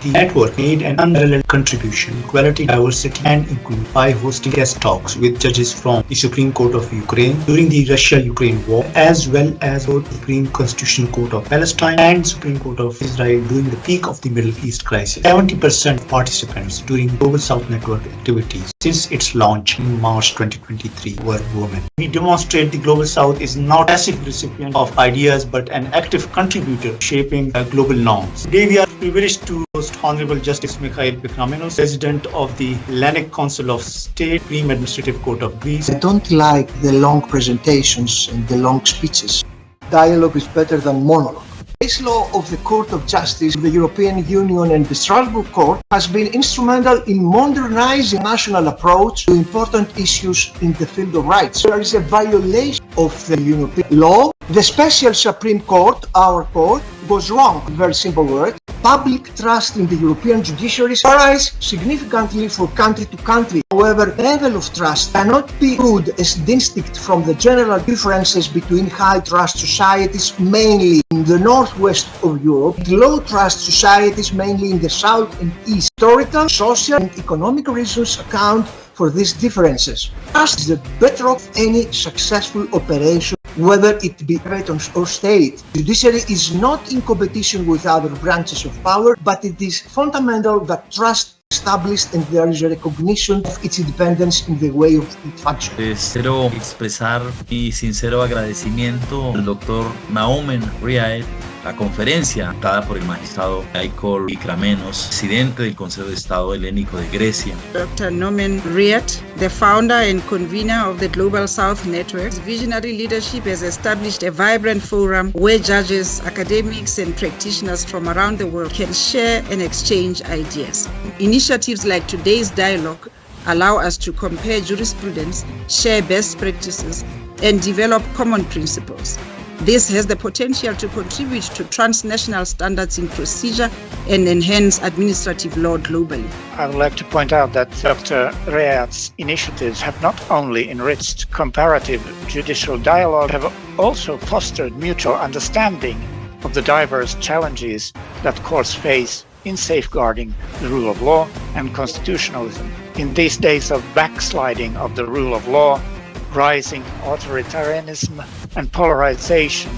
The network made an unparalleled contribution to quality, diversity, and equity by hosting guest talks with judges from the Supreme Court of Ukraine during the Russia-Ukraine war, as well as the Supreme Constitutional Court of Palestine and Supreme Court of Israel during the peak of the Middle East crisis. 70% of participants during Global South Network activities since its launch in March 2023 were women. We demonstrate the Global South is not a passive recipient of ideas but an active contributor shaping global norms. Today we are privileged to host Honourable Justice Michail Pikramenos, President of the Hellenic Council of State, Supreme Administrative Court of Greece. I don't like the long presentations and the long speeches. Dialogue is better than monologue. The case law of the Court of Justice, the European Union and the Strasbourg Court has been instrumental in modernizing national approach to important issues in the field of rights. There is a violation of the European law. The Special Supreme Court, our court, was wrong, in very simple words. Public trust in the European judiciary varies significantly from country to country. However, the level of trust cannot be viewed as distinct from the general differences between high trust societies, mainly in the northwest of Europe, and low trust societies, mainly in the south and east. Historical, social, and economic reasons account for these differences. Trust is the bedrock of any successful operation, whether it be private or state. Judiciary is not in competition with other branches of power, but it is fundamental that trust established and there is a recognition of its independence in the way of its function. Deseo expresar mi sincero agradecimiento al Dr. Naumen Riaet, la conferencia dada por el magistrado Michail Pikramenos, presidente del Consejo de Estado Helénico de Grecia. Dr. Naumen Riaet, the founder and convener of the Global South Network, his visionary leadership has established a vibrant forum where judges, academics, and practitioners from around the world can share and exchange ideas. Initiatives like today's dialogue allow us to compare jurisprudence, share best practices, and develop common principles. This has the potential to contribute to transnational standards in procedure and enhance administrative law globally. I would like to point out that Dr. Riaet's initiatives have not only enriched comparative judicial dialogue, have also fostered mutual understanding of the diverse challenges that courts face in safeguarding the rule of law and constitutionalism. In these days of backsliding of the rule of law, rising authoritarianism and polarization,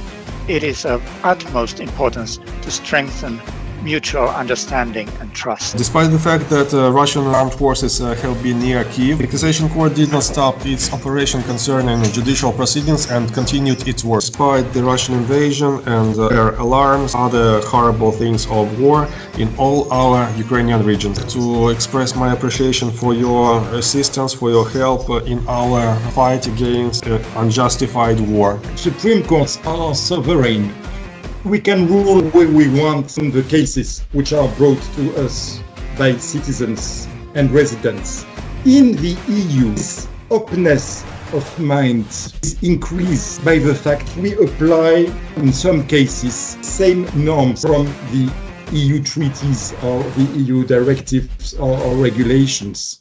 it is of utmost importance to strengthen mutual understanding and trust. Despite the fact that Russian armed forces have been near Kyiv, the Cassation Court did not stop its operation concerning judicial proceedings and continued its work. Despite the Russian invasion and air alarms, other horrible things of war in all our Ukrainian regions. To express my appreciation for your assistance, for your help in our fight against unjustified war. Supreme Courts are sovereign. We can rule the way we want in the cases which are brought to us by citizens and residents. In the EU, this openness of mind is increased by the fact we apply, in some cases, same norms from the EU treaties or the EU directives or regulations.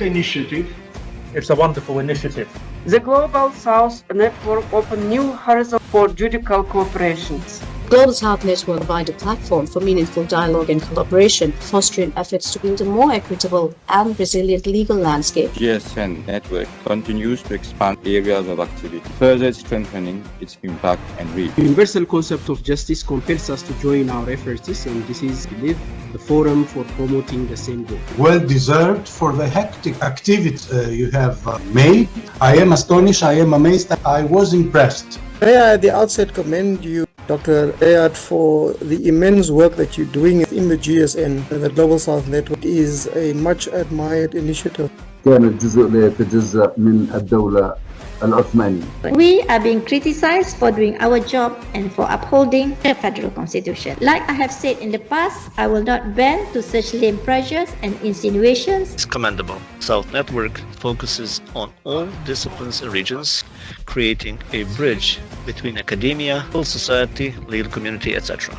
Initiative. It's a wonderful initiative. The Global South Network opened new horizons for judicial cooperation. Global South Network provide a platform for meaningful dialogue and collaboration, fostering efforts to build a more equitable and resilient legal landscape. GSN network continues to expand areas of activity, further strengthening its impact and reach. The universal concept of justice compels us to join our efforts, and this is, I believe, the forum for promoting the same goal. Well deserved for the hectic activity you have made. I am astonished, I am amazed, I was impressed. May I at the outset commend you, Dr. Ayad, for the immense work that you're doing in the GSN. The Global South Network is a much admired initiative. كانت جزء لا يتجزأ من الدولة العثمانية. We are being criticized for doing our job and for upholding the federal constitution. Like I have said in the past, I will not bend to such lame pressures and insinuations. It's commendable. South Network focuses on all disciplines and regions, creating a bridge between academia, civil society, legal community, etc.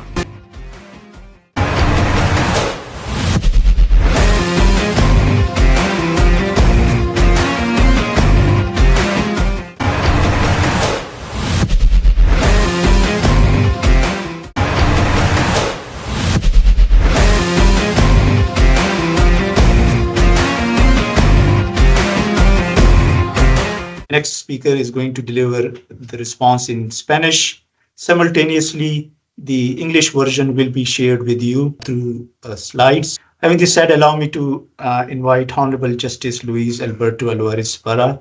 Next speaker is going to deliver the response in Spanish. Simultaneously, the English version will be shared with you through slides. Having this said, allow me to invite Honourable Justice Luis Alberto Alvarez,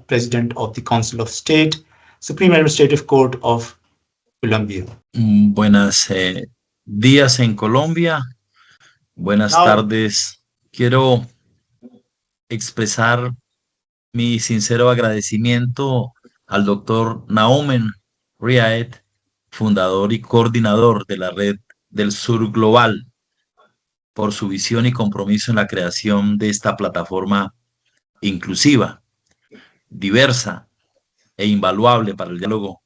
President of the Council of State, Supreme Administrative Court of Colombia. Buenos días en Colombia. Buenas tardes. Quiero expresar mi sincero agradecimiento al doctor Naumen Riaet, fundador y coordinador de la Red del Sur Global, por su visión y compromiso en la creación de esta plataforma inclusiva, diversa e invaluable para el diálogo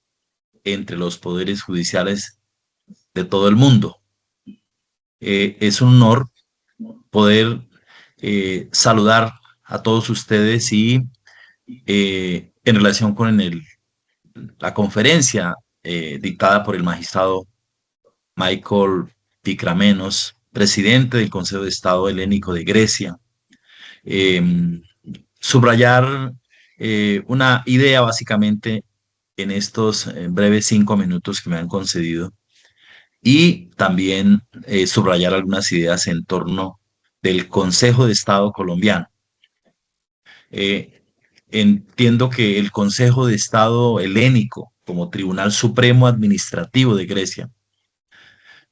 entre los poderes judiciales de todo el mundo. Es un honor poder saludar a todos ustedes y en relación con la conferencia dictada por el magistrado Michail Pikramenos, presidente del Consejo de Estado Helénico de Grecia, subrayar una idea básicamente en estos breves 5 minutos que me han concedido y también subrayar algunas ideas en torno del Consejo de Estado colombiano. Entiendo que el Consejo de Estado Helénico, como Tribunal Supremo Administrativo de Grecia,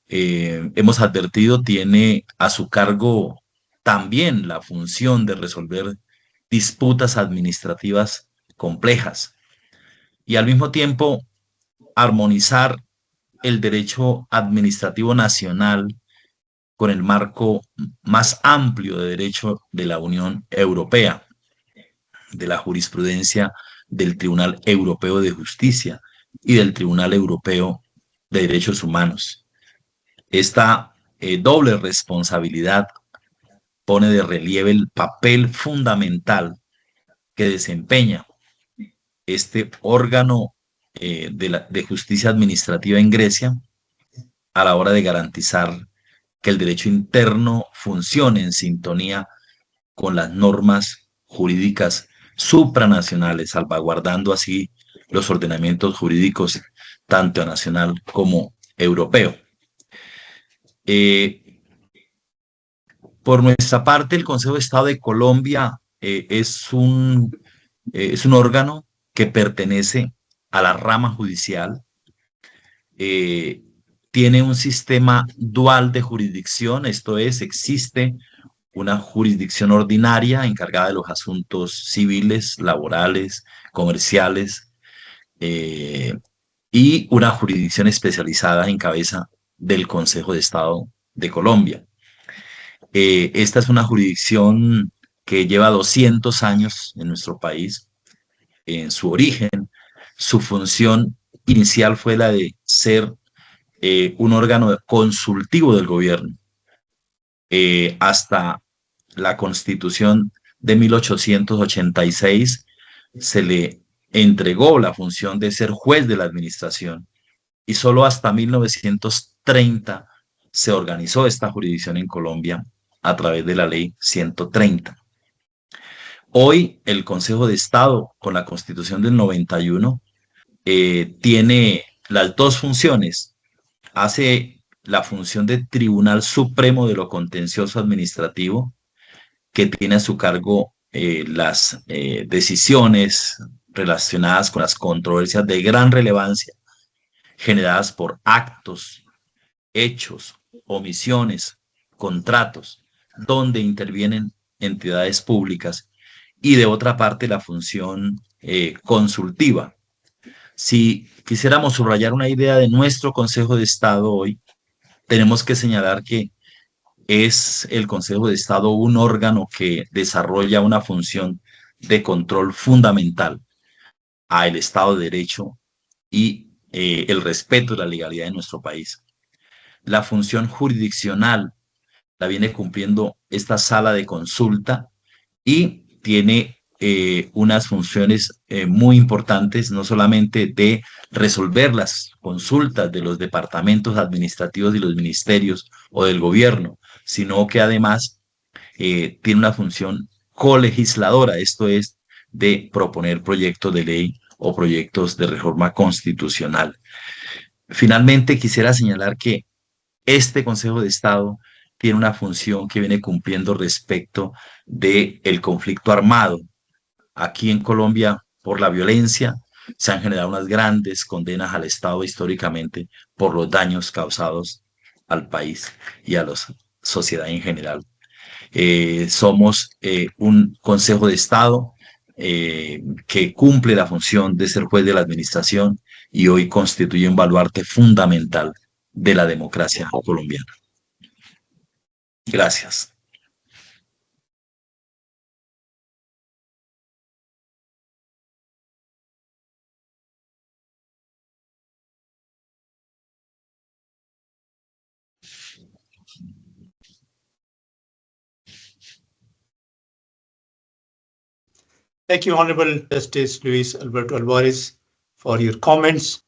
hemos advertido, tiene a su cargo también la función de resolver disputas administrativas complejas y al mismo tiempo armonizar el derecho administrativo nacional con el marco más amplio de derecho de la Unión Europea, de la jurisprudencia del Tribunal Europeo de Justicia y del Tribunal Europeo de Derechos Humanos. Esta doble responsabilidad pone de relieve el papel fundamental que desempeña este órgano de justicia administrativa en Grecia a la hora de garantizar que el derecho interno funcione en sintonía con las normas jurídicas supranacionales, salvaguardando así los ordenamientos jurídicos tanto nacional como europeo. Por nuestra parte, el Consejo de Estado de Colombia es un órgano que pertenece a la rama judicial, tiene un sistema dual de jurisdicción, esto es, existe una jurisdicción ordinaria encargada de los asuntos civiles, laborales, comerciales, y una jurisdicción especializada en cabeza del Consejo de Estado de Colombia. Esta es una jurisdicción que lleva 200 años en nuestro país. En su origen, su función inicial fue la de ser un órgano consultivo del gobierno. Hasta la Constitución de 1886 se le entregó la función de ser juez de la administración y solo hasta 1900 30 se organizó esta jurisdicción en Colombia a través de la ley 130. Hoy el Consejo de Estado, con la Constitución del 91, tiene las dos funciones. Hace la función de Tribunal Supremo de lo Contencioso Administrativo, que tiene a su cargo las decisiones relacionadas con las controversias de gran relevancia generadas por actos, hechos, omisiones, contratos, donde intervienen entidades públicas, y de otra parte la función consultiva. Si quisiéramos subrayar una idea de nuestro Consejo de Estado hoy, tenemos que señalar que es el Consejo de Estado un órgano que desarrolla una función de control fundamental al Estado de Derecho y el respeto de la legalidad de nuestro país. La función jurisdiccional la viene cumpliendo esta sala de consulta y tiene unas funciones muy importantes, no solamente de resolver las consultas de los departamentos administrativos y los ministerios o del gobierno, sino que además tiene una función colegisladora, esto es, de proponer proyectos de ley o proyectos de reforma constitucional. Finalmente, quisiera señalar que este Consejo de Estado tiene una función que viene cumpliendo respecto del conflicto armado. Aquí en Colombia, por la violencia, se han generado unas grandes condenas al Estado históricamente por los daños causados al país y a la sociedad en general. Somos un Consejo de Estado que cumple la función de ser juez de la administración y hoy constituye un baluarte fundamental de la democracia colombiana. Gracias. Thank you, Honourable Justice Luis Alberto Alvarez, for your comments.